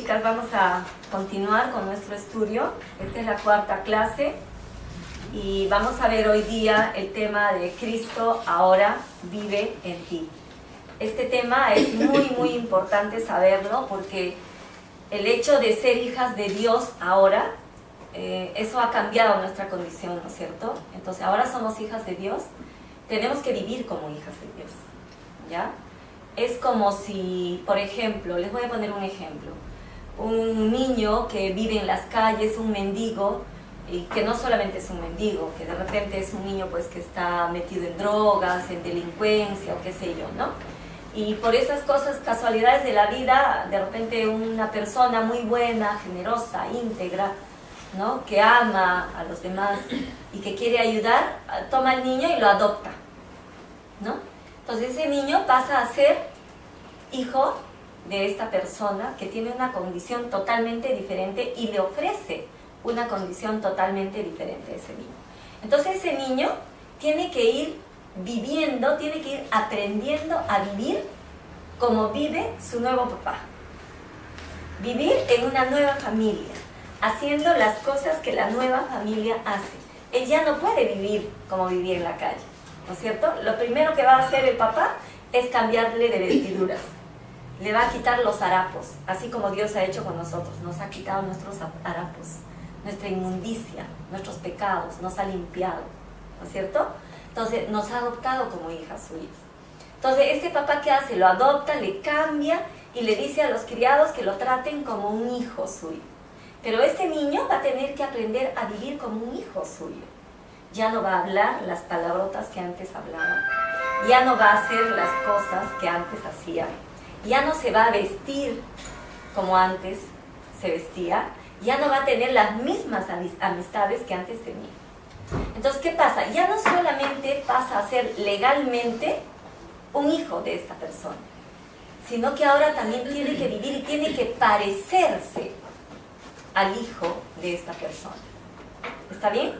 chicas, vamos a continuar con nuestro estudio. Esta es la cuarta clase y vamos a ver hoy día el tema de Cristo ahora vive en ti. Este tema es muy importante saberlo porque el hecho de ser hijas de Dios ahora, eso ha cambiado nuestra condición, ¿no es cierto? Entonces ahora somos hijas de Dios, tenemos que vivir como hijas de Dios, ¿ya? Es como si, por ejemplo, les voy a poner un ejemplo, un niño que vive en las calles, un mendigo, y que no solamente es un mendigo, que de repente es un niño pues que está metido en drogas, en delincuencia o qué sé yo, ¿no? Y por esas cosas, casualidades de la vida, de repente una persona muy buena, generosa, íntegra, ¿no? Que ama a los demás y que quiere ayudar, toma al niño y lo adopta, ¿no? Entonces ese niño pasa a ser hijo de esta persona que tiene una condición totalmente diferente y le ofrece una condición totalmente diferente a ese niño. Entonces ese niño tiene que ir viviendo, tiene que ir aprendiendo a vivir como vive su nuevo papá. Vivir en una nueva familia, haciendo las cosas que la nueva familia hace. Él ya no puede vivir como vivía en la calle, ¿no es cierto? Lo primero que va a hacer el papá es cambiarle de vestiduras. Le va a quitar los harapos, así como Dios ha hecho con nosotros. Nos ha quitado nuestros harapos, nuestra inmundicia, nuestros pecados, nos ha limpiado, ¿no es cierto? Entonces nos ha adoptado como hijas suyas. Entonces este papá, ¿qué hace? Lo adopta, le cambia y le dice a los criados que lo traten como un hijo suyo. Pero este niño va a tener que aprender a vivir como un hijo suyo. Ya no va a hablar las palabrotas que antes hablaba, ya no va a hacer las cosas que antes hacía, ya no se va a vestir como antes se vestía, ya no va a tener las mismas amistades que antes tenía. Entonces, ¿qué pasa? Ya no solamente pasa a ser legalmente un hijo de esta persona, sino que ahora también tiene que vivir y tiene que parecerse al hijo de esta persona. ¿Está bien?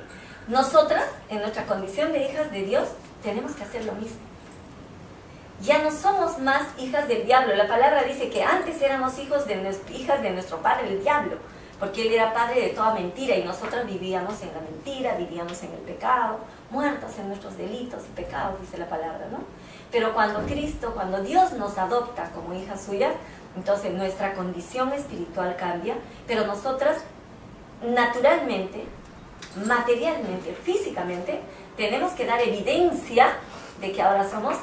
Nosotras, en nuestra condición de hijas de Dios, tenemos que hacer lo mismo. Ya no somos más hijas del diablo. La palabra dice que antes éramos hijas de nuestro padre, el diablo, porque él era padre de toda mentira y nosotras vivíamos en la mentira, vivíamos en el pecado, muertos en nuestros delitos y pecados, dice la palabra, ¿no? Pero cuando Dios nos adopta como hijas suyas, entonces nuestra condición espiritual cambia, pero nosotras naturalmente, materialmente, físicamente, tenemos que dar evidencia de que ahora somos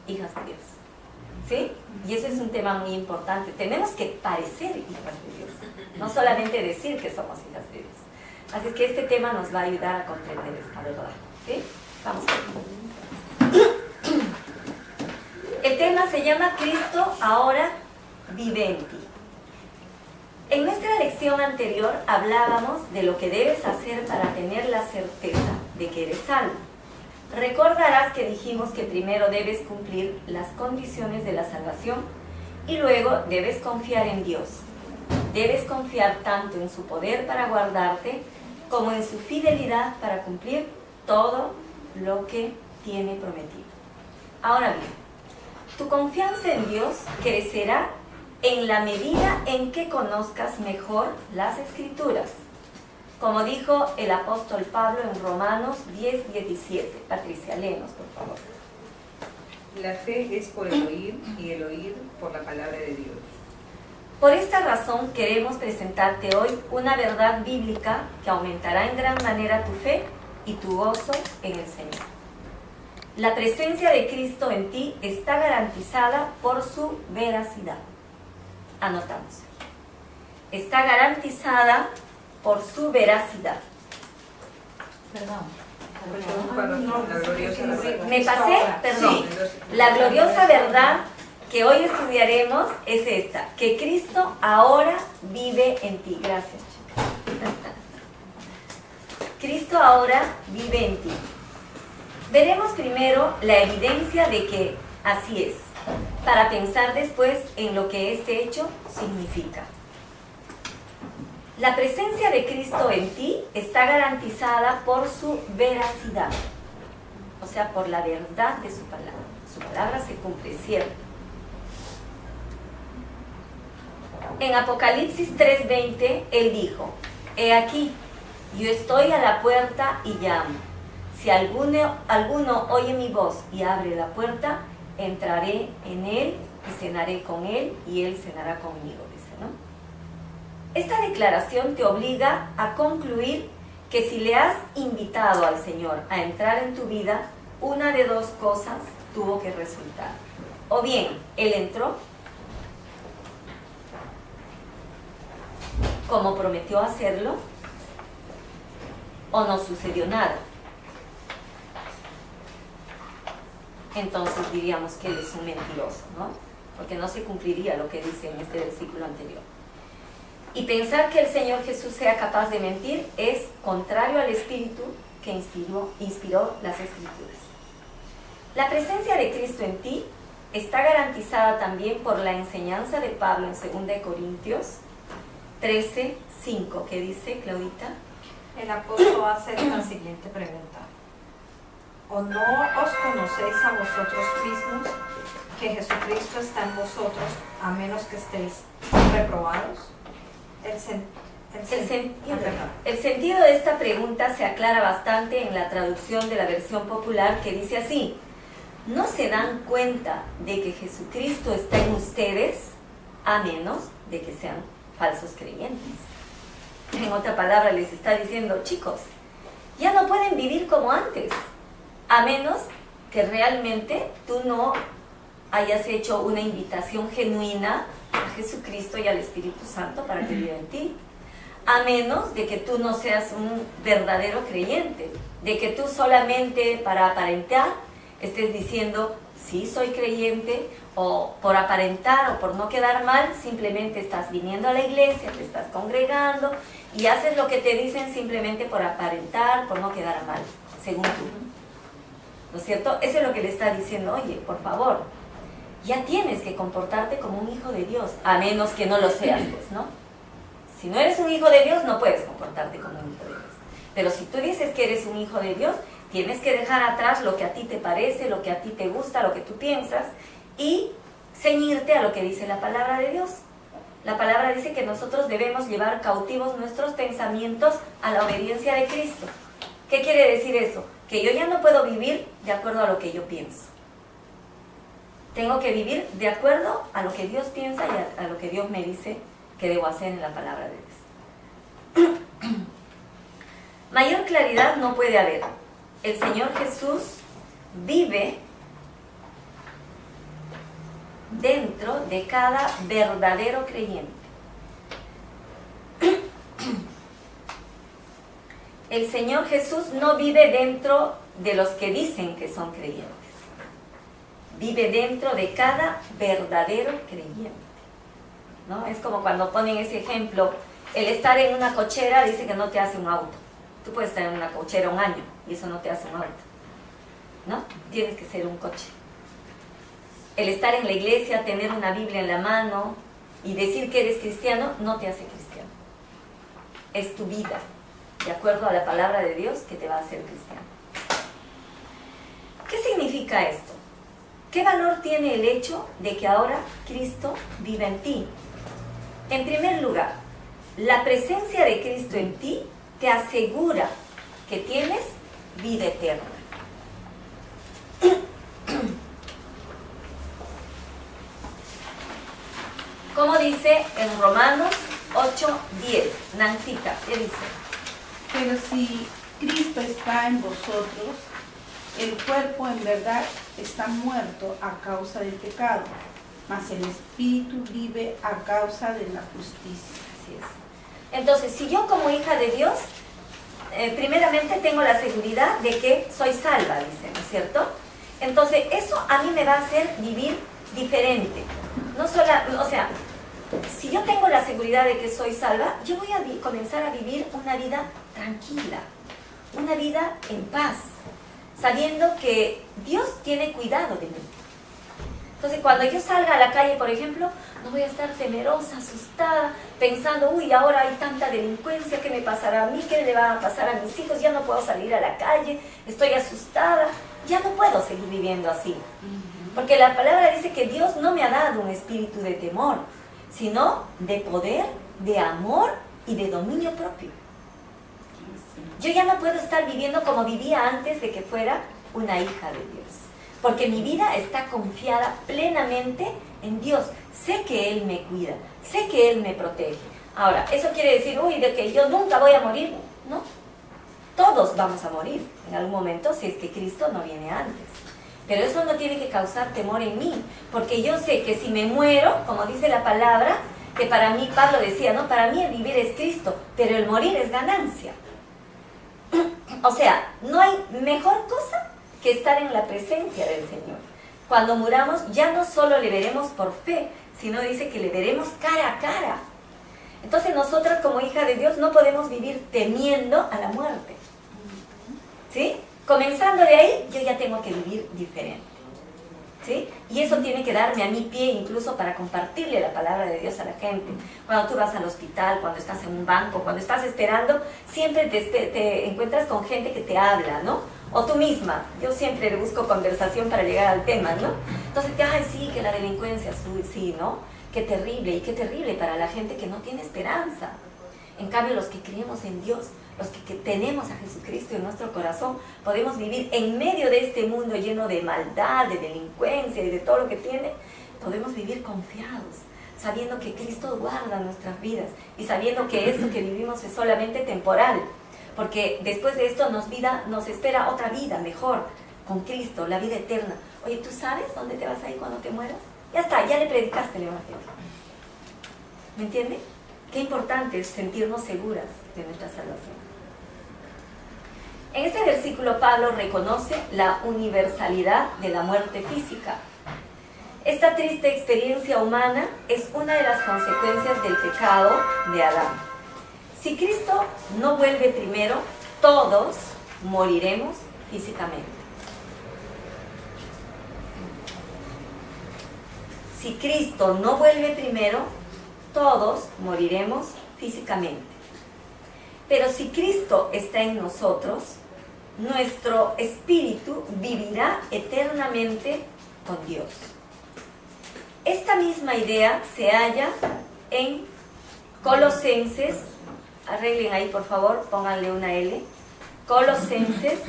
hijas de Dios, ¿sí? Y eso es un tema muy importante. Tenemos que parecer hijas de Dios, no solamente decir que somos hijas de Dios. Así es que este tema nos va a ayudar a comprender esta verdad, ¿sí? Vamos a ver. El tema se llama Cristo ahora vive en ti. En nuestra lección anterior hablábamos de lo que debes hacer para tener la certeza de que eres salvo. Recordarás que dijimos que primero debes cumplir las condiciones de la salvación y luego debes confiar en Dios. Debes confiar tanto en su poder para guardarte como en su fidelidad para cumplir todo lo que tiene prometido. Ahora bien, tu confianza en Dios crecerá en la medida en que conozcas mejor las Escrituras. Como dijo el apóstol Pablo en Romanos 10:17. Patricia, léenos, por favor. La fe es por el oír y el oír por la palabra de Dios. Por esta razón queremos presentarte hoy una verdad bíblica que aumentará en gran manera tu fe y tu gozo en el Señor. La presencia de Cristo en ti está garantizada por su veracidad. Anotamos. Está garantizada por su veracidad. Me pasé, perdón. La gloriosa verdad que hoy estudiaremos es esta, que Cristo ahora vive en ti. Gracias, chicas. Cristo ahora vive en ti. Veremos primero la evidencia de que así es, para pensar después en lo que este hecho significa. La presencia de Cristo en ti está garantizada por su veracidad, o sea, por la verdad de su palabra. Su palabra se cumple, ¿cierto? En Apocalipsis 3:20, Él dijo, he aquí, yo estoy a la puerta y llamo. Si alguno oye mi voz y abre la puerta, entraré en él y cenaré con él y él cenará conmigo, dice, ¿no? Esta declaración te obliga a concluir que si le has invitado al Señor a entrar en tu vida, una de dos cosas tuvo que resultar. O bien, Él entró, como prometió hacerlo, o no sucedió nada. Entonces diríamos que Él es un mentiroso, ¿no? Porque no se cumpliría lo que dice en este versículo anterior. Y pensar que el Señor Jesús sea capaz de mentir es contrario al espíritu que inspiró las Escrituras. La presencia de Cristo en ti está garantizada también por la enseñanza de Pablo en 2 Corintios 13:5, que dice, Claudita. El apóstol hace la siguiente pregunta. ¿O no os conocéis a vosotros mismos que Jesucristo está en vosotros, a menos que estéis reprobados? El sentido de esta pregunta se aclara bastante en la traducción de la versión popular, que dice así: ¿no se dan cuenta de que Jesucristo está en ustedes, a menos de que sean falsos creyentes? En otra palabra, les está diciendo, chicos, ya no pueden vivir como antes, a menos que realmente tú no hayas hecho una invitación genuina a Jesucristo y al Espíritu Santo para que viva en ti. A menos de que tú no seas un verdadero creyente, de que tú solamente para aparentar estés diciendo, sí soy creyente, o por aparentar o por no quedar mal, simplemente estás viniendo a la iglesia, te estás congregando y haces lo que te dicen simplemente por aparentar, por no quedar mal, según tú. ¿No es cierto? Eso es lo que le está diciendo, oye, por favor, ya tienes que comportarte como un hijo de Dios, a menos que no lo seas, pues, ¿no? Si no eres un hijo de Dios, no puedes comportarte como un hijo de Dios. Pero si tú dices que eres un hijo de Dios, tienes que dejar atrás lo que a ti te parece, lo que a ti te gusta, lo que tú piensas, y ceñirte a lo que dice la palabra de Dios. La palabra dice que nosotros debemos llevar cautivos nuestros pensamientos a la obediencia de Cristo. ¿Qué quiere decir eso? Que yo ya no puedo vivir de acuerdo a lo que yo pienso. Tengo que vivir de acuerdo a lo que Dios piensa y a lo que Dios me dice que debo hacer en la palabra de Dios. Mayor claridad no puede haber. El Señor Jesús vive dentro de cada verdadero creyente. El Señor Jesús no vive dentro de los que dicen que son creyentes. Vive dentro de cada verdadero creyente, ¿no? Es como cuando ponen ese ejemplo, el estar en una cochera dice que no te hace un auto. Tú puedes estar en una cochera un año y eso no te hace un auto, ¿no? Tienes que ser un coche. El estar en la iglesia, tener una Biblia en la mano y decir que eres cristiano, no te hace cristiano. Es tu vida, de acuerdo a la palabra de Dios, que te va a hacer cristiano. ¿Qué significa esto? ¿Qué valor tiene el hecho de que ahora Cristo vive en ti? En primer lugar, la presencia de Cristo en ti te asegura que tienes vida eterna. Como dice en Romanos 8:10, Nancita, ¿qué dice? Pero si Cristo está en vosotros, el cuerpo en verdad está muerto a causa del pecado, mas el espíritu vive a causa de la justicia. Así es. Entonces, si yo como hija de Dios, primeramente tengo la seguridad de que soy salva, dice, ¿no es cierto? Entonces, eso a mí me va a hacer vivir diferente. No solo, o sea, si yo tengo la seguridad de que soy salva, yo voy a comenzar a vivir una vida tranquila, una vida en paz, sabiendo que Dios tiene cuidado de mí. Entonces, cuando yo salga a la calle, por ejemplo, no voy a estar temerosa, asustada, pensando, uy, ahora hay tanta delincuencia, ¿qué me pasará a mí? ¿Qué le va a pasar a mis hijos? Ya no puedo salir a la calle, estoy asustada. Ya no puedo seguir viviendo así. Porque la palabra dice que Dios no me ha dado un espíritu de temor, sino de poder, de amor y de dominio propio. Yo ya no puedo estar viviendo como vivía antes de que fuera una hija de Dios, porque mi vida está confiada plenamente en Dios. Sé que Él me cuida, sé que Él me protege. Ahora, ¿eso quiere decir, uy, de que yo nunca voy a morir? No, todos vamos a morir en algún momento si es que Cristo no viene antes. Pero eso no tiene que causar temor en mí, porque yo sé que si me muero, como dice la palabra, que para mí, Pablo decía, ¿no? Para mí el vivir es Cristo, pero el morir es ganancia. O sea, no hay mejor cosa que estar en la presencia del Señor. Cuando muramos ya no solo le veremos por fe, sino dice que le veremos cara a cara. Entonces nosotras como hija de Dios no podemos vivir temiendo a la muerte. ¿Sí? Comenzando de ahí, yo ya tengo que vivir diferente. ¿Sí? Y eso tiene que darme a mi pie incluso para compartirle la palabra de Dios a la gente. Cuando tú vas al hospital, cuando estás en un banco, cuando estás esperando, siempre te encuentras con gente que te habla, ¿no? O tú misma. Yo siempre le busco conversación para llegar al tema, ¿no? Entonces, ay, sí, que la delincuencia, sí, ¿no? Qué terrible, y qué terrible para la gente que no tiene esperanza. En cambio, los que creemos en Dios, los que tenemos a Jesucristo en nuestro corazón, podemos vivir en medio de este mundo lleno de maldad, de delincuencia y de todo lo que tiene. Podemos vivir confiados, sabiendo que Cristo guarda nuestras vidas y sabiendo que esto que vivimos es solamente temporal, porque después de esto nos espera otra vida mejor con Cristo, la vida eterna. Oye, ¿tú sabes dónde te vas a ir cuando te mueras? Ya está, ya le predicaste el Evangelio. ¿Me entiende? Qué importante es sentirnos seguras de nuestra salvación. En este versículo Pablo reconoce la universalidad de la muerte física. Esta triste experiencia humana es una de las consecuencias del pecado de Adán. Si Cristo no vuelve primero, todos moriremos físicamente. Si Cristo no vuelve primero, todos moriremos físicamente. Pero si Cristo está en nosotros, nuestro espíritu vivirá eternamente con Dios. Esta misma idea se halla en Colosenses, arreglen ahí por favor, pónganle una L, Colosenses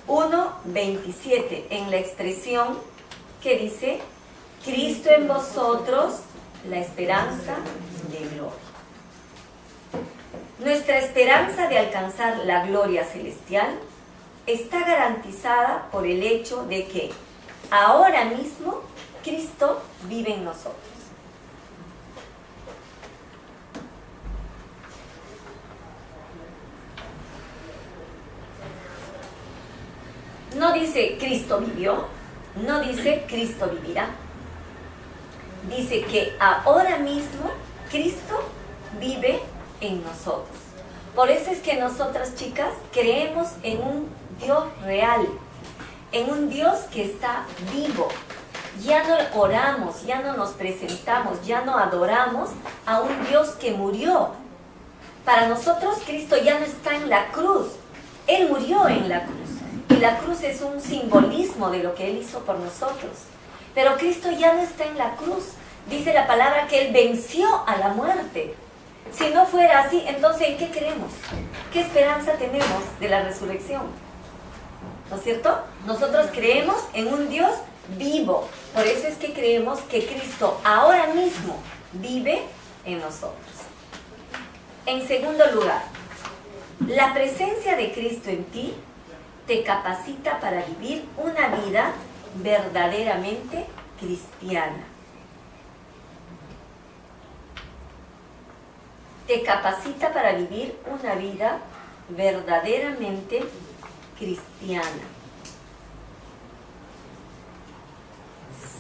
1:27, en la expresión que dice, Cristo en vosotros, la esperanza de gloria. Nuestra esperanza de alcanzar la gloria celestial está garantizada por el hecho de que ahora mismo Cristo vive en nosotros. No dice Cristo vivió, no dice Cristo vivirá. Dice que ahora mismo Cristo vive en nosotros. Por eso es que nosotras, chicas, creemos en un Dios real, en un Dios que está vivo. Ya no oramos, ya no nos presentamos, ya no adoramos a un Dios que murió. Para nosotros Cristo ya no está en la cruz, Él murió en la cruz. Y la cruz es un simbolismo de lo que Él hizo por nosotros. Pero Cristo ya no está en la cruz. Dice la palabra que Él venció a la muerte. Si no fuera así, entonces ¿en qué creemos? ¿Qué esperanza tenemos de la resurrección? ¿No es cierto? Nosotros creemos en un Dios vivo. Por eso es que creemos que Cristo ahora mismo vive en nosotros. En segundo lugar, la presencia de Cristo en ti te capacita para vivir una vida verdaderamente cristiana. Te capacita para vivir una vida verdaderamente cristiana.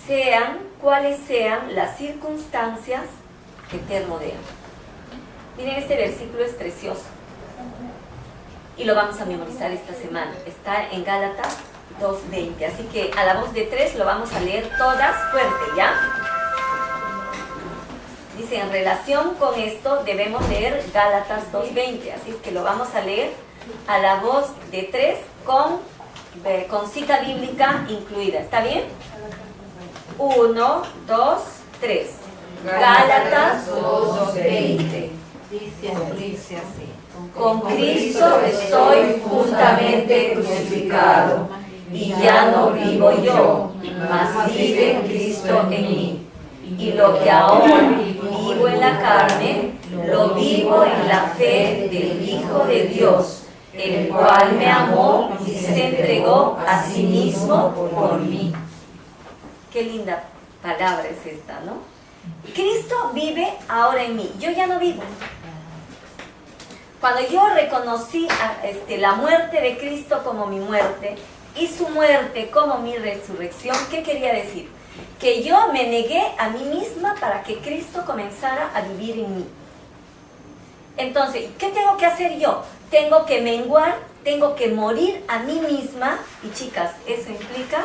Sean cuales sean las circunstancias que te rodean. Miren, este versículo es precioso. Y lo vamos a memorizar esta semana. Está en Gálatas 2:20. Así que a la voz de 3 lo vamos a leer todas fuerte, ¿ya? Dice, en relación con esto debemos leer Gálatas 2:20. Así es que lo vamos a leer a la voz de 3 con cita bíblica incluida. ¿Está bien? 1, 2, 3. Gálatas 2:20. Dice así. Con Cristo estoy juntamente crucificado, y ya no vivo yo, mas vive Cristo en mí. Y lo que ahora vivo en la carne, lo vivo en la fe del Hijo de Dios, el cual me amó y se entregó a sí mismo por mí. Qué linda palabra es esta, ¿no? Cristo vive ahora en mí. Yo ya no vivo. Cuando yo reconocí la muerte de Cristo como mi muerte y su muerte como mi resurrección, ¿qué quería decir? Que yo me negué a mí misma para que Cristo comenzara a vivir en mí. Entonces, ¿qué tengo que hacer yo? Tengo que menguar, tengo que morir a mí misma. Y chicas, eso implica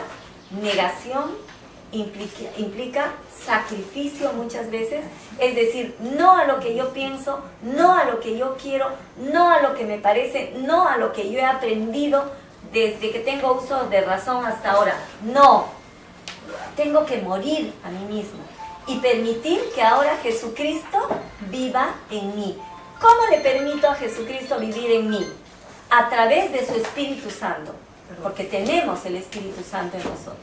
negación, implica sacrificio muchas veces. Es decir, no a lo que yo pienso, no a lo que yo quiero, no a lo que me parece, no a lo que yo he aprendido desde que tengo uso de razón hasta ahora. No, tengo que morir a mí misma y permitir que ahora Jesucristo viva en mí. ¿Cómo le permito a Jesucristo vivir en mí? A través de su Espíritu Santo, porque tenemos el Espíritu Santo en nosotros,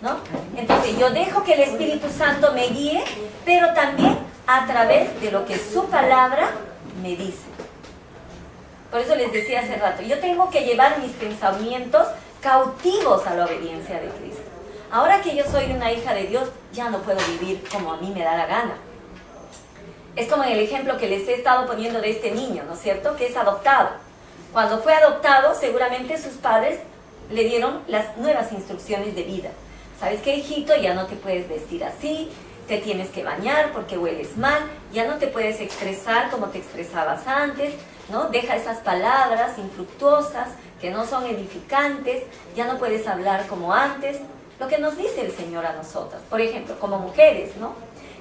¿no? Entonces yo dejo que el Espíritu Santo me guíe, pero también a través de lo que su palabra me dice. Por eso les decía hace rato, yo tengo que llevar mis pensamientos cautivos a la obediencia de Cristo. Ahora que yo soy una hija de Dios, ya no puedo vivir como a mí me da la gana. Es como en el ejemplo que les he estado poniendo de este niño, ¿no es cierto? Que es adoptado. Cuando fue adoptado, seguramente sus padres le dieron las nuevas instrucciones de vida. ¿Sabes qué, hijito? Ya no te puedes vestir así, te tienes que bañar porque hueles mal, ya no te puedes expresar como te expresabas antes, ¿no? Deja esas palabras infructuosas que no son edificantes, ya no puedes hablar como antes. Lo que nos dice el Señor a nosotras, por ejemplo, como mujeres, ¿no?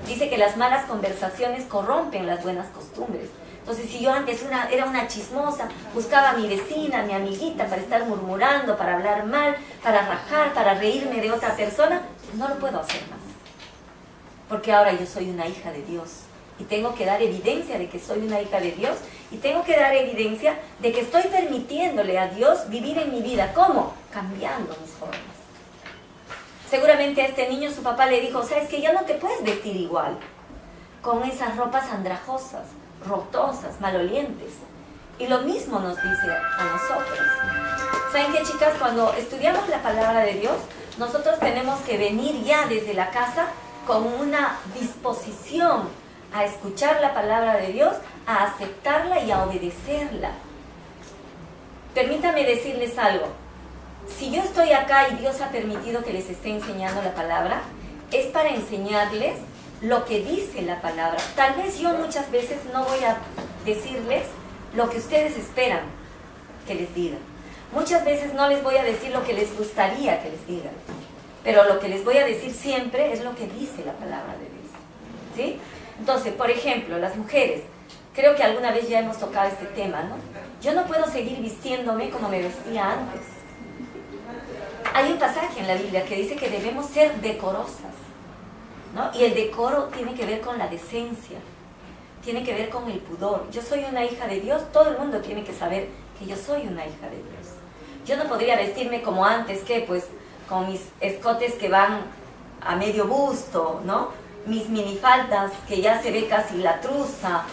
Dice que las malas conversaciones corrompen las buenas costumbres. Entonces, si yo antes era una chismosa, buscaba a mi vecina, a mi amiguita para estar murmurando, para hablar mal, para rajar, para reírme de otra persona, no lo puedo hacer más. Porque ahora yo soy una hija de Dios y tengo que dar evidencia de que soy una hija de Dios y tengo que dar evidencia de que estoy permitiéndole a Dios vivir en mi vida. ¿Cómo? Cambiando mis formas. Seguramente a este niño su papá le dijo, ¿sabes que ya no te puedes vestir igual? Con esas ropas andrajosas, rotosas, malolientes. Y lo mismo nos dice a nosotros. ¿Saben qué, chicas? Cuando estudiamos la palabra de Dios, nosotros tenemos que venir ya desde la casa con una disposición a escuchar la palabra de Dios, a aceptarla y a obedecerla. Permítame decirles algo. Si yo estoy acá y Dios ha permitido que les esté enseñando la palabra, es para enseñarles lo que dice la palabra. Tal vez yo muchas veces no voy a decirles lo que ustedes esperan que les diga. Muchas veces no les voy a decir lo que les gustaría que les digan. Pero lo que les voy a decir siempre es lo que dice la palabra de Dios. ¿Sí? Entonces, por ejemplo, las mujeres, creo que alguna vez ya hemos tocado este tema, ¿no? Yo no puedo seguir vistiéndome como me vestía antes. Hay un pasaje en la Biblia que dice que debemos ser decorosas, ¿no? Y el decoro tiene que ver con la decencia, tiene que ver con el pudor. Yo soy una hija de Dios, todo el mundo tiene que saber que yo soy una hija de Dios. Yo no podría vestirme como antes, que pues con mis escotes que van a medio busto, ¿no? Mis minifaldas que ya se ve casi la truza.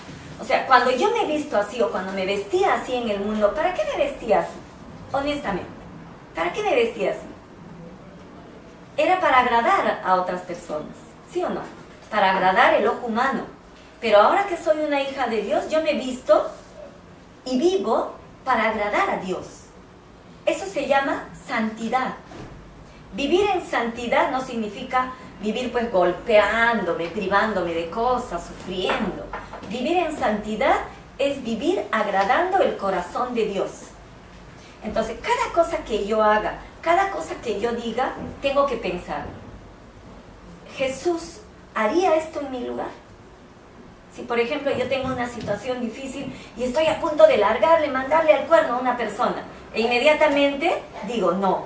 O sea, cuando yo me he visto así o cuando me vestía así en el mundo, ¿para qué me vestía así? Honestamente. ¿Para qué me vestía así? Era para agradar a otras personas, ¿sí o no? Para agradar el ojo humano. Pero ahora que soy una hija de Dios, yo me visto y vivo para agradar a Dios. Eso se llama santidad. Vivir en santidad no significa vivir pues golpeándome, privándome de cosas, sufriendo. Vivir en santidad es vivir agradando el corazón de Dios. Entonces, cada cosa que yo haga, cada cosa que yo diga, tengo que pensar, ¿Jesús haría esto en mi lugar? Si, por ejemplo, yo tengo una situación difícil y estoy a punto de mandarle al cuerno a una persona, e inmediatamente digo, no,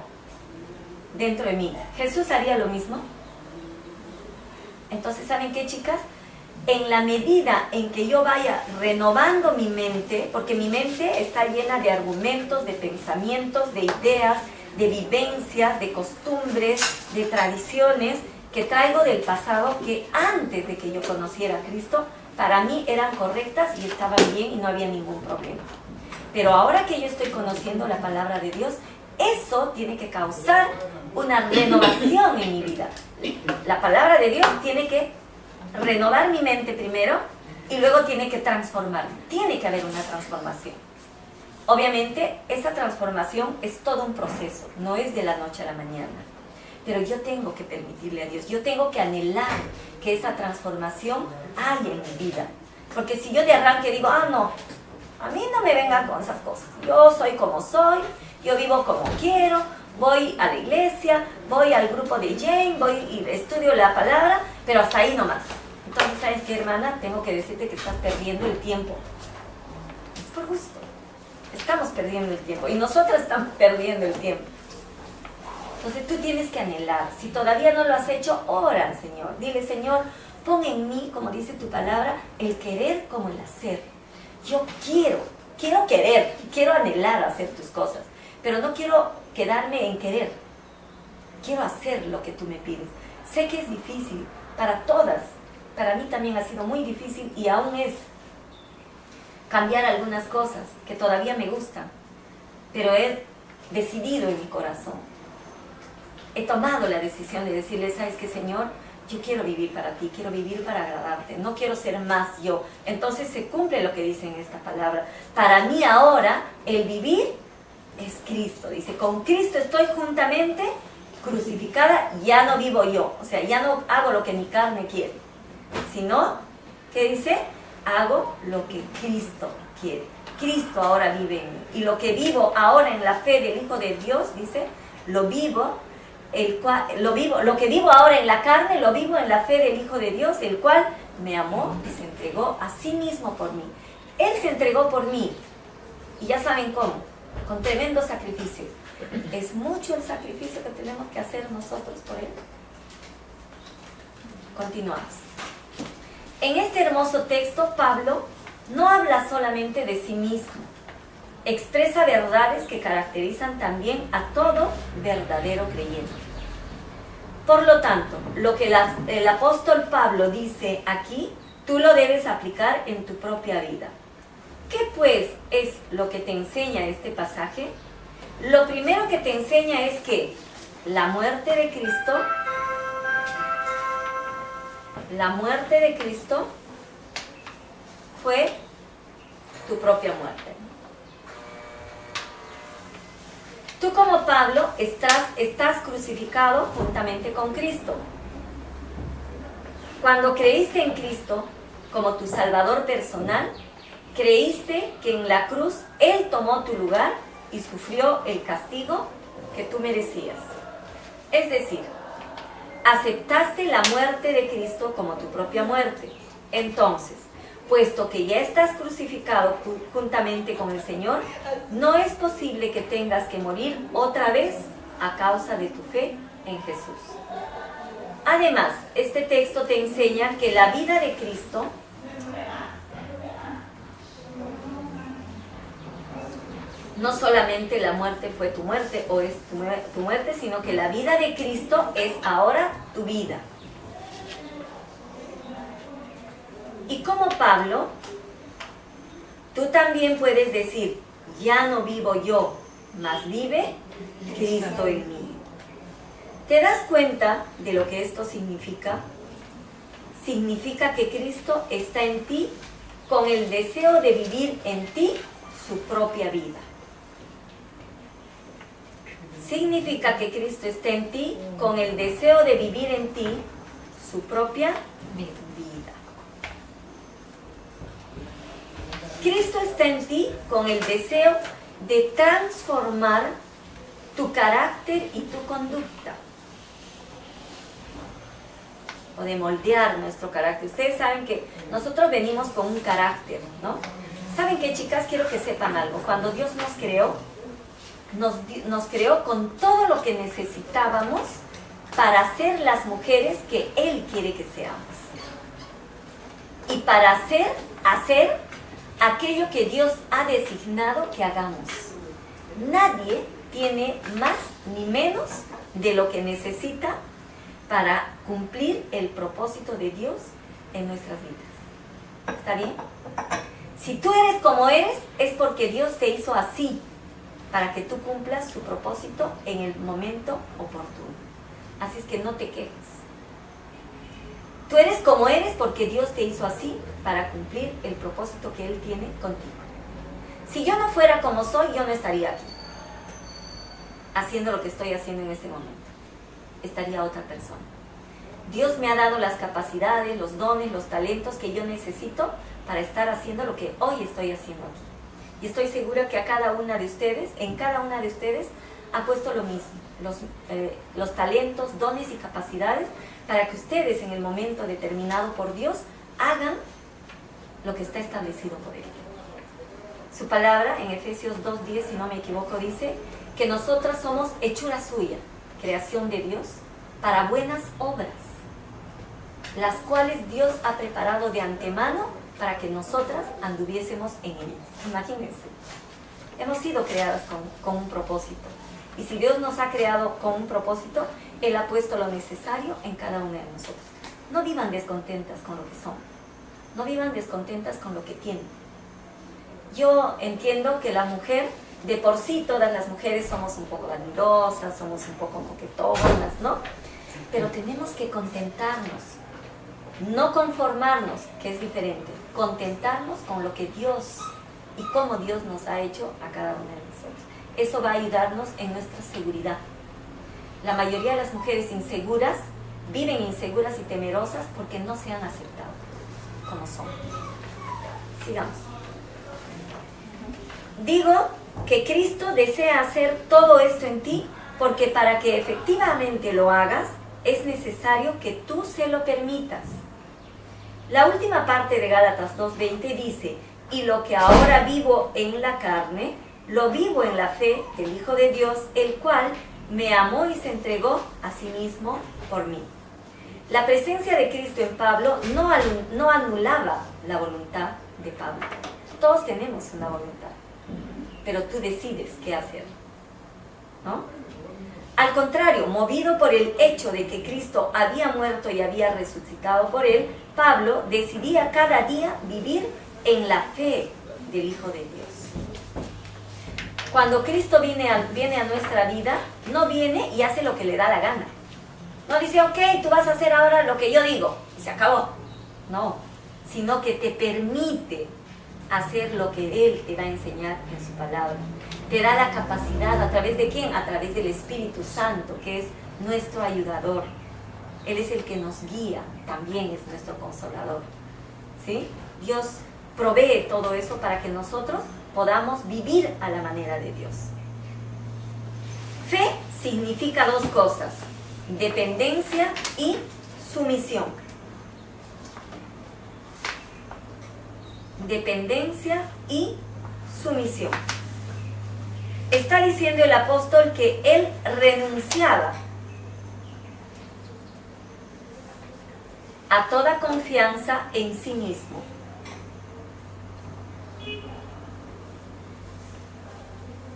dentro de mí, ¿Jesús haría lo mismo? Entonces, ¿saben qué, chicas? en la medida en que yo vaya renovando mi mente, porque mi mente está llena de argumentos, de pensamientos, de ideas, de vivencias, de costumbres, de tradiciones que traigo del pasado que antes de que yo conociera a Cristo, para mí eran correctas y estaban bien y no había ningún problema. Pero ahora que yo estoy conociendo la palabra de Dios, eso tiene que causar una renovación en mi vida. La palabra de Dios tiene que renovar mi mente primero y luego tiene que transformarme. Tiene que haber una transformación. Obviamente, esa transformación es todo un proceso, no es de la noche a la mañana. Pero yo tengo que permitirle a Dios, yo tengo que anhelar que esa transformación haya en mi vida. Porque si yo de arranque digo, no, a mí no me vengan con esas cosas. Yo soy como soy, yo vivo como quiero, voy a la iglesia, voy al grupo de Jane, voy y estudio la palabra, pero hasta ahí nomás. Entonces, ¿sabes qué, hermana? Tengo que decirte que estás perdiendo el tiempo. Es por gusto. Estamos perdiendo el tiempo y nosotras estamos perdiendo el tiempo. Entonces tú tienes que anhelar. Si todavía no lo has hecho, ora al Señor. Dile, Señor, pon en mí, como dice tu palabra, el querer como el hacer. Yo quiero querer, quiero anhelar hacer tus cosas, pero no quiero quedarme en querer. Quiero hacer lo que tú me pides. Sé que es difícil para todas. Para mí también ha sido muy difícil y aún es cambiar algunas cosas que todavía me gustan, pero he decidido en mi corazón. He tomado la decisión de decirle, ¿sabes qué, Señor? Yo quiero vivir para ti, quiero vivir para agradarte, no quiero ser más yo. Entonces se cumple lo que dice en esta palabra. Para mí ahora el vivir es Cristo. Dice, con Cristo estoy juntamente crucificada, ya no vivo yo. O sea, ya no hago lo que mi carne quiere, sino, ¿qué dice? Hago lo que Cristo quiere. Cristo ahora vive en mí. Y lo que vivo ahora en la fe del Hijo de Dios, dice, lo que vivo ahora en la carne, lo vivo en la fe del Hijo de Dios, el cual me amó y se entregó a sí mismo por mí. Él se entregó por mí. Y ya saben cómo, con tremendo sacrificio. Es mucho el sacrificio que tenemos que hacer nosotros por Él. Continuamos. En este hermoso texto, Pablo no habla solamente de sí mismo. Expresa verdades que caracterizan también a todo verdadero creyente. Por lo tanto, lo que el apóstol Pablo dice aquí, tú lo debes aplicar en tu propia vida. ¿Qué pues es lo que te enseña este pasaje? Lo primero que te enseña es que la muerte de Cristo fue tu propia muerte. Tú como Pablo estás crucificado juntamente con Cristo. Cuando creíste en Cristo como tu Salvador personal, creíste que en la cruz Él tomó tu lugar y sufrió el castigo que tú merecías. Es decir, aceptaste la muerte de Cristo como tu propia muerte. Entonces, puesto que ya estás crucificado juntamente con el Señor, no es posible que tengas que morir otra vez a causa de tu fe en Jesús. Además, este texto te enseña que la vida de Cristo no solamente la muerte fue tu muerte o es tu muerte, sino que la vida de Cristo es ahora tu vida. Y como Pablo, tú también puedes decir, ya no vivo yo, mas vive Cristo en mí. ¿Te das cuenta de lo que esto significa? Significa que Cristo está en ti con el deseo de vivir en ti su propia vida. Significa que Cristo está en ti con el deseo de vivir en ti su propia vida. Cristo está en ti con el deseo de transformar tu carácter y tu conducta. O de moldear nuestro carácter. Ustedes saben que nosotros venimos con un carácter, ¿no? ¿Saben qué, chicas? Quiero que sepan algo. Cuando Dios nos creó, nos creó con todo lo que necesitábamos para ser las mujeres que Él quiere que seamos. y para hacer aquello que Dios ha designado que hagamos. Nadie tiene más ni menos de lo que necesita para cumplir el propósito de Dios en nuestras vidas. ¿Está bien? Si tú eres como eres, es porque Dios te hizo así, para que tú cumplas su propósito en el momento oportuno. Así es que no te quejes. Tú eres como eres porque Dios te hizo así para cumplir el propósito que Él tiene contigo. Si yo no fuera como soy, yo no estaría aquí, haciendo lo que estoy haciendo en este momento. Estaría otra persona. Dios me ha dado las capacidades, los dones, los talentos que yo necesito para estar haciendo lo que hoy estoy haciendo aquí. Y estoy segura que a cada una de ustedes, en cada una de ustedes, ha puesto lo mismo, los talentos, dones y capacidades para que ustedes en el momento determinado por Dios hagan lo que está establecido por Él. Su palabra en Efesios 2:10, si no me equivoco, dice que nosotras somos hechura suya, creación de Dios, para buenas obras, las cuales Dios ha preparado de antemano para que nosotras anduviésemos en ellas. Imagínense, hemos sido creadas con un propósito. Y si Dios nos ha creado con un propósito, Él ha puesto lo necesario en cada una de nosotros. No vivan descontentas con lo que son. No vivan descontentas con lo que tienen. Yo entiendo que la mujer, de por sí todas las mujeres somos un poco vanidosas, somos un poco coquetonas, ¿no? Pero tenemos que contentarnos. No conformarnos, que es diferente. Contentarnos con lo que Dios y cómo Dios nos ha hecho a cada una de nosotros. Eso va a ayudarnos en nuestra seguridad. La mayoría de las mujeres inseguras viven inseguras y temerosas porque no se han aceptado como son. Sigamos. Digo que Cristo desea hacer todo esto en ti porque para que efectivamente lo hagas es necesario que tú se lo permitas. La última parte de Gálatas 2:20 dice, y lo que ahora vivo en la carne, lo vivo en la fe del Hijo de Dios, el cual me amó y se entregó a sí mismo por mí. La presencia de Cristo en Pablo no anulaba la voluntad de Pablo. Todos tenemos una voluntad, pero tú decides qué hacer, ¿no? Al contrario, movido por el hecho de que Cristo había muerto y había resucitado por él, Pablo decidía cada día vivir en la fe del Hijo de Dios. Cuando Cristo viene a nuestra vida, no viene y hace lo que le da la gana. No dice, ok, tú vas a hacer ahora lo que yo digo, y se acabó. No, sino que te permite hacer lo que Él te va a enseñar en su palabra. Te da la capacidad, ¿a través de quién? A través del Espíritu Santo, que es nuestro ayudador. Él es el que nos guía, también es nuestro consolador. ¿Sí? Dios provee todo eso para que nosotros podamos vivir a la manera de Dios. Fe significa dos cosas: dependencia y sumisión. Dependencia y sumisión. Está diciendo el apóstol que él renunciaba a toda confianza en sí mismo.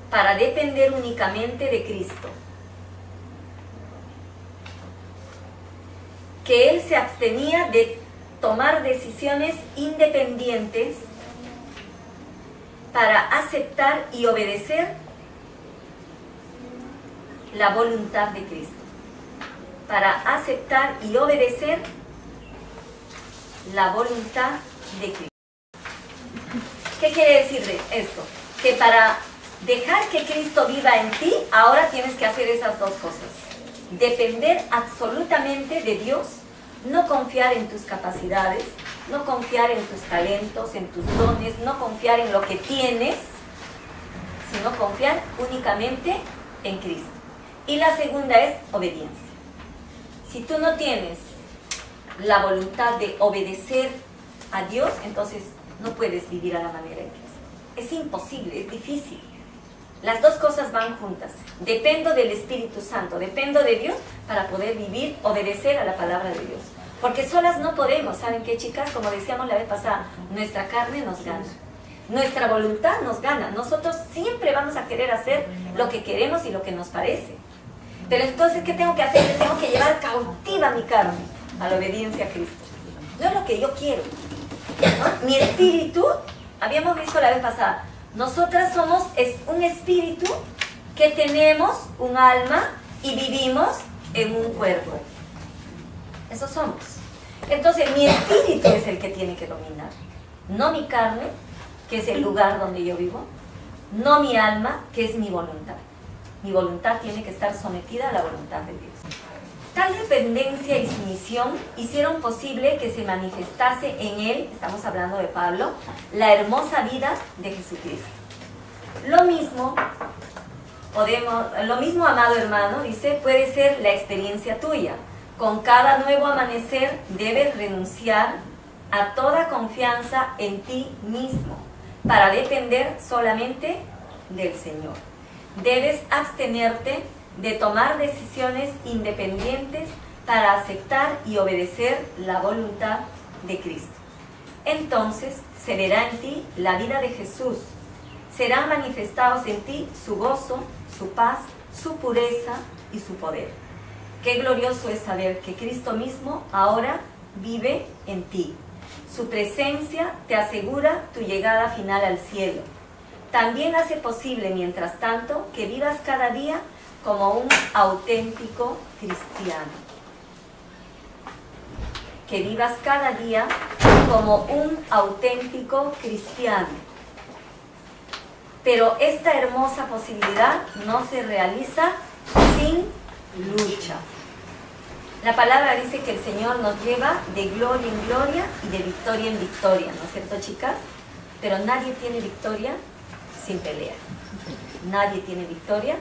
Para depender únicamente de Cristo. Que él se abstenía de tomar decisiones independientes para aceptar y obedecer la voluntad de Cristo. Para aceptar y obedecer la voluntad de Cristo. ¿Qué quiere decir de esto? Que para dejar que Cristo viva en ti, ahora tienes que hacer esas dos cosas. Depender absolutamente de Dios, no confiar en tus capacidades, no confiar en tus talentos, en tus dones, no confiar en lo que tienes, sino confiar únicamente en Cristo. Y la segunda es obediencia. Si tú no tienes la voluntad de obedecer a Dios, entonces no puedes vivir a la manera de Cristo. Es imposible, es difícil. Las dos cosas van juntas. Dependo del Espíritu Santo, dependo de Dios para poder vivir, obedecer a la palabra de Dios. Porque solas no podemos, ¿saben qué, chicas? Como decíamos la vez pasada, nuestra carne nos gana. Nuestra voluntad nos gana. Nosotros siempre vamos a querer hacer lo que queremos y lo que nos parece. Pero entonces, ¿qué tengo que hacer? Tengo que llevar cautiva mi carne a la obediencia a Cristo. No es lo que yo quiero, ¿no? Mi espíritu, habíamos visto la vez pasada, nosotras somos un espíritu que tenemos un alma y vivimos en un cuerpo. Eso somos. Entonces, mi espíritu es el que tiene que dominar, no mi carne, que es el lugar donde yo vivo, no mi alma, que es mi voluntad. Mi voluntad tiene que estar sometida a la voluntad de Dios. Tal dependencia y sumisión hicieron posible que se manifestase en él, estamos hablando de Pablo, la hermosa vida de Jesucristo. Lo mismo, amado hermano, dice, puede ser la experiencia tuya. Con cada nuevo amanecer debes renunciar a toda confianza en ti mismo para depender solamente del Señor. Debes abstenerte de tomar decisiones independientes para aceptar y obedecer la voluntad de Cristo. Entonces se verá en ti la vida de Jesús. Serán manifestados en ti su gozo, su paz, su pureza y su poder. Qué glorioso es saber que Cristo mismo ahora vive en ti. Su presencia te asegura tu llegada final al cielo. También hace posible, mientras tanto, que vivas cada día como un auténtico cristiano. Que vivas cada día como un auténtico cristiano. Pero esta hermosa posibilidad no se realiza sin lucha. La palabra dice que el Señor nos lleva de gloria en gloria y de victoria en victoria, ¿no es cierto, chicas? Pero nadie tiene victoria sin pelea. Nadie tiene victoria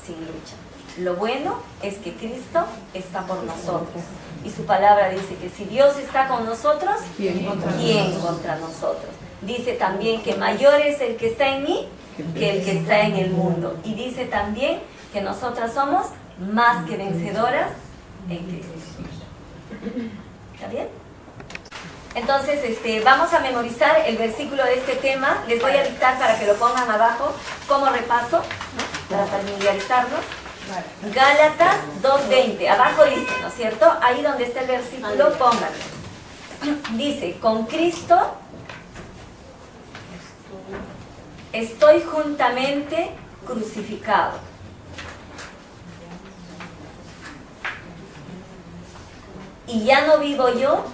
sin lucha. Lo bueno es que Cristo está por nosotros. Y su palabra dice que si Dios está con nosotros, ¿quién contra nosotros? Dice también que mayor es el que está en mí que el que está en el mundo. Y dice también que nosotras somos más que vencedoras en Cristo. ¿Está bien? Entonces, vamos a memorizar el versículo de este tema. Les voy a dictar para que lo pongan abajo como repaso, ¿no? Para familiarizarnos. Gálatas 2:20. Abajo dice, ¿no es cierto? Ahí donde está el versículo, pónganlo. Dice, con Cristo estoy juntamente crucificado. Y ya no vivo yo,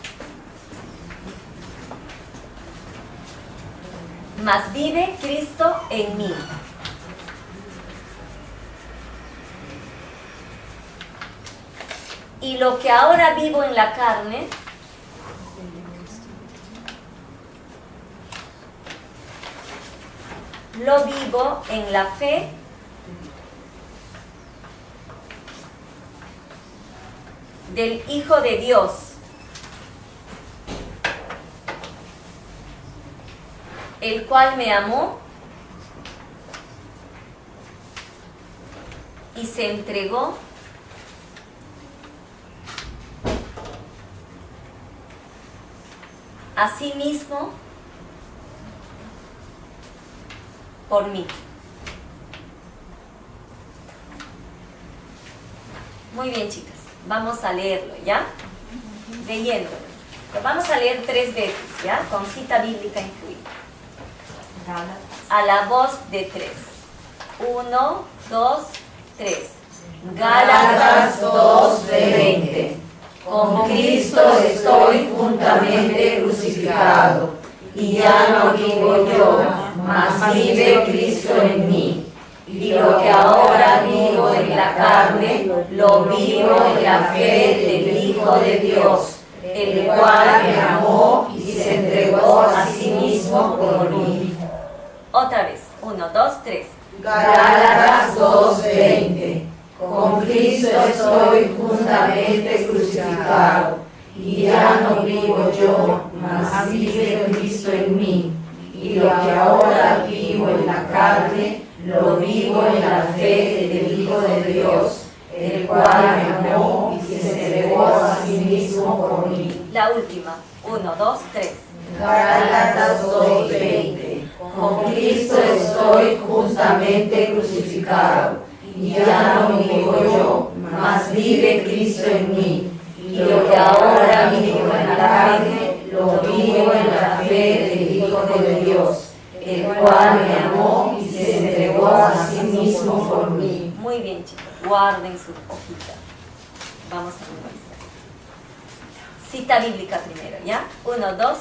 mas vive Cristo en mí. Y lo que ahora vivo en la carne, lo vivo en la fe del Hijo de Dios, el cual me amó y se entregó a sí mismo por mí. Muy bien, chicas, vamos a leerlo, ¿ya? Leyéndolo. Lo vamos a leer 3 veces, ¿ya? Con cita bíblica incluida. A la voz de 3. 1, 2, 3. Gálatas 2:20. Con Cristo estoy juntamente crucificado, y ya no vivo yo, mas vive Cristo en mí. Y lo que ahora vivo en la carne, lo vivo en la fe del Hijo de Dios, el cual me amó y se entregó a sí mismo por mí. Otra vez, 1, 2, 3. Gálatas 2:20. Con Cristo estoy juntamente crucificado, y ya no vivo yo, mas vive Cristo en mí. Y lo que ahora vivo en la carne, lo vivo en la fe del Hijo de Dios, el cual me amó y se se entregó a sí mismo por mí. La última. 1, 2, 3. Gálatas 2:20. Con Cristo estoy juntamente crucificado, y ya no vivo yo, mas vive Cristo en mí. Y lo que ahora vivo en la carne, lo vivo en la fe del Hijo de Dios, el cual me amó y se entregó a sí mismo por mí. Muy bien, chicos. Guarden su hojita. Vamos a memorizar. Cita bíblica primero, ¿ya? 1, 2.